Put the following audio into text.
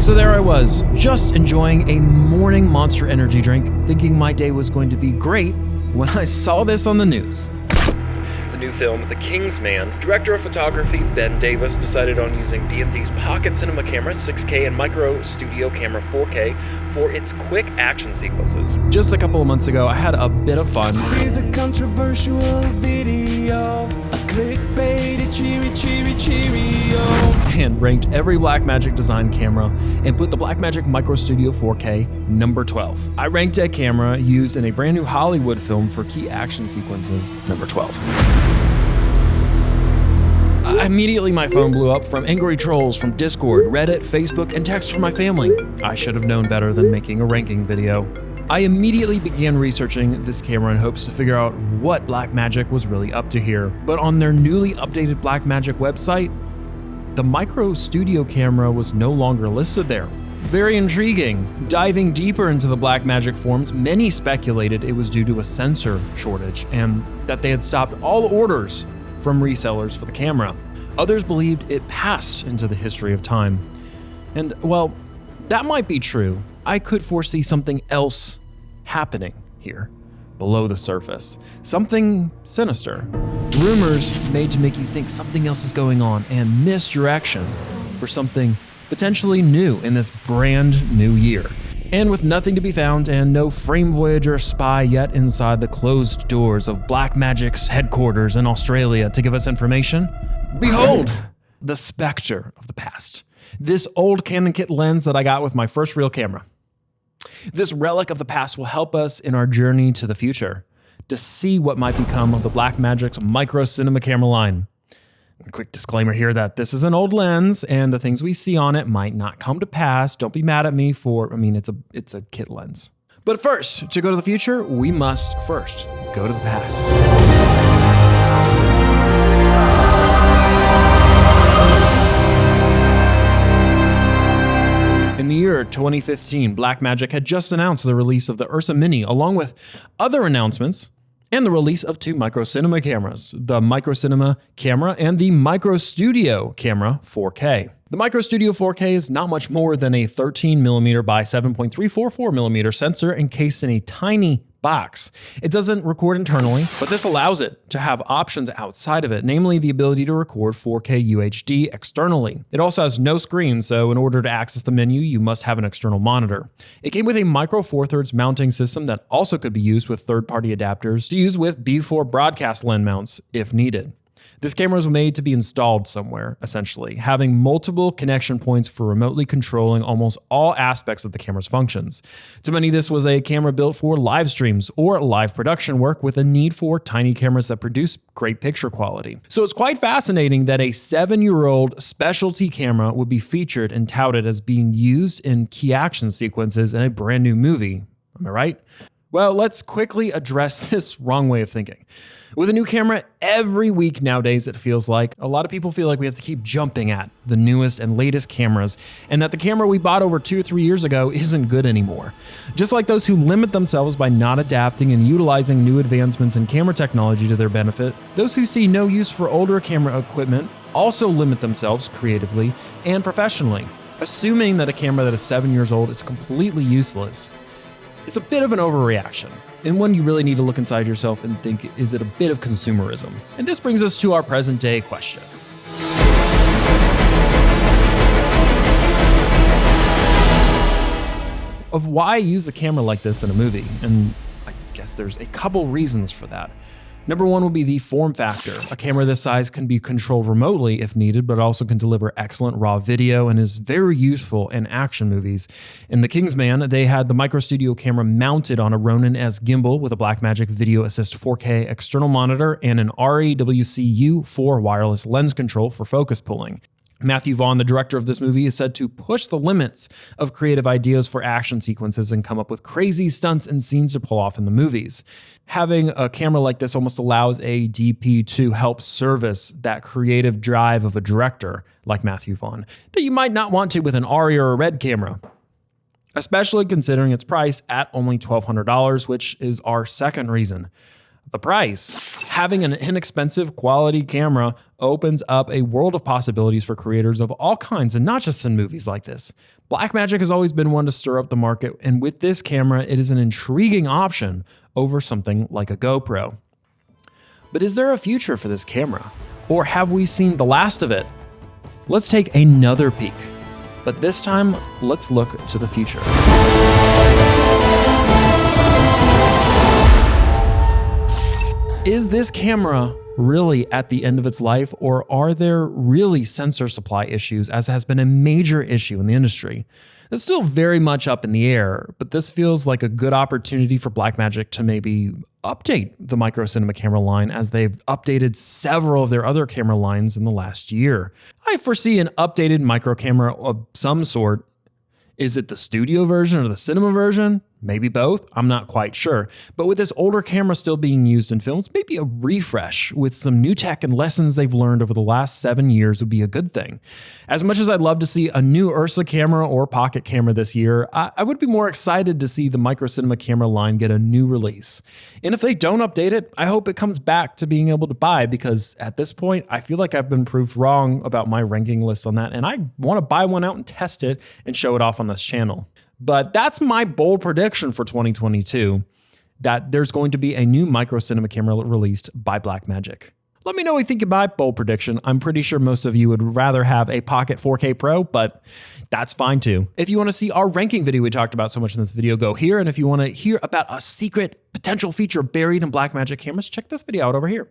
So there I was, just enjoying a morning Monster Energy drink, thinking my day was going to be great when I saw this on the news. The new film, The King's Man, director of photography Ben Davis decided on using BMD's Pocket Cinema camera 6K and Micro Studio camera 4K for its quick action sequences. Just a couple of months ago, I had a bit of fun. This is a controversial video, a clickbait, cheerio. And ranked every Blackmagic design camera and put the Blackmagic Micro Studio 4K number 12. I ranked a camera used in a brand new Hollywood film for key action sequences number 12. Immediately my phone blew up from angry trolls from Discord, Reddit, Facebook, and texts from my family. I should have known better than making a ranking video. I immediately began researching this camera in hopes to figure out what Blackmagic was really up to here. But on their newly updated Blackmagic website, the Micro Studio camera was no longer listed there. Very intriguing. Diving deeper into the Blackmagic forums, many speculated it was due to a sensor shortage and that they had stopped all orders from resellers for the camera. Others believed it passed into the history of time. And well, that might be true. I could foresee something else happening here, below the surface. Something sinister. Rumors made to make you think something else is going on, and misdirection for something potentially new in this brand new year. And with nothing to be found and no frame Voyager spy yet inside the closed doors of Blackmagic's headquarters in Australia to give us information, behold, the SPECTER of the past. This old Canon kit lens that I got with my first real camera. This relic of the past will help us in our journey to the future, to see what might become of the Blackmagic's Micro Cinema camera line. A quick disclaimer here that this is an old lens and the things we see on it might not come to pass. Don't be mad at me it's a kit lens. But first, to go to the future, we must first go to the past. In the year 2015, Blackmagic had just announced the release of the Ursa Mini, along with other announcements, and the release of two Micro Cinema cameras, the Micro Cinema camera and the Micro Studio camera 4K. The Micro Studio 4K is not much more than a 13mm by 7.344mm sensor encased in a tiny box. It doesn't record internally, but this allows it to have options outside of it, namely the ability to record 4K UHD externally. It also has no screen, so in order to access the menu, you must have an external monitor. It came with a Micro Four Thirds mounting system that also could be used with third-party adapters to use with B4 broadcast lens mounts if needed. This camera was made to be installed somewhere, essentially, having multiple connection points for remotely controlling almost all aspects of the camera's functions. To many, this was a camera built for live streams or live production work with a need for tiny cameras that produce great picture quality. So it's quite fascinating that a 7-year-old specialty camera would be featured and touted as being used in key action sequences in a brand new movie. Am I right? Well, let's quickly address this wrong way of thinking. With a new camera every week nowadays, it feels like a lot of people feel like we have to keep jumping at the newest and latest cameras, and that the camera we bought over 2 or 3 years ago isn't good anymore. Just like those who limit themselves by not adapting and utilizing new advancements in camera technology to their benefit, those who see no use for older camera equipment also limit themselves creatively and professionally, assuming that a camera that is 7 years old is completely useless. It's a bit of an overreaction, and one you really need to look inside yourself and think, is it a bit of consumerism? And this brings us to our present day question. Of why use a camera like this in a movie? And I guess there's a couple reasons for that. Number one will be the form factor. A camera this size can be controlled remotely if needed, but also can deliver excellent raw video and is very useful in action movies. In The King's Man, they had the Micro Studio camera mounted on a Ronin S gimbal with a Blackmagic Video Assist 4K external monitor and an REWC-U4 wireless lens control for focus pulling. Mathew Vaughn, the director of this movie, is said to push the limits of creative ideas for action sequences and come up with crazy stunts and scenes to pull off in the movies. Having a camera like this almost allows a DP to help service that creative drive of a director like Mathew Vaughn that you might not want to with an ARRI or a RED camera, especially considering its price at only $1,200, which is our second reason. The price. Having an inexpensive quality camera opens up a world of possibilities for creators of all kinds, and not just in movies like this, Blackmagic has always been one to stir up the market, and with this camera, it is an intriguing option over something like a GoPro. But is there a future for this camera? Or have we seen the last of it? Let's take another peek, but this time, let's look to the future. Is this camera really at the end of its life, or are there really sensor supply issues, as has been a major issue in the industry? It's still very much up in the air, but this feels like a good opportunity for Blackmagic to maybe update the Micro Cinema camera line, as they've updated several of their other camera lines in the last year. I foresee an updated micro camera of some sort. Is it the studio version or the cinema version? Maybe both, I'm not quite sure. But with this older camera still being used in films, maybe a refresh with some new tech and lessons they've learned over the last 7 years would be a good thing. As much as I'd love to see a new Ursa camera or pocket camera this year, I would be more excited to see the Micro Cinema camera line get a new release. And if they don't update it, I hope it comes back to being able to buy, because at this point, I feel like I've been proved wrong about my ranking list on that, and I want to buy one out and test it and show it off on this channel. But that's my bold prediction for 2022, that there's going to be a new Micro Cinema camera released by Blackmagic. Let me know what you think about bold prediction. I'm pretty sure most of you would rather have a Pocket 4K Pro, but that's fine too. If you want to see our ranking video we talked about so much in this video, go here. And if you want to hear about a secret potential feature buried in Blackmagic cameras, check this video out over here.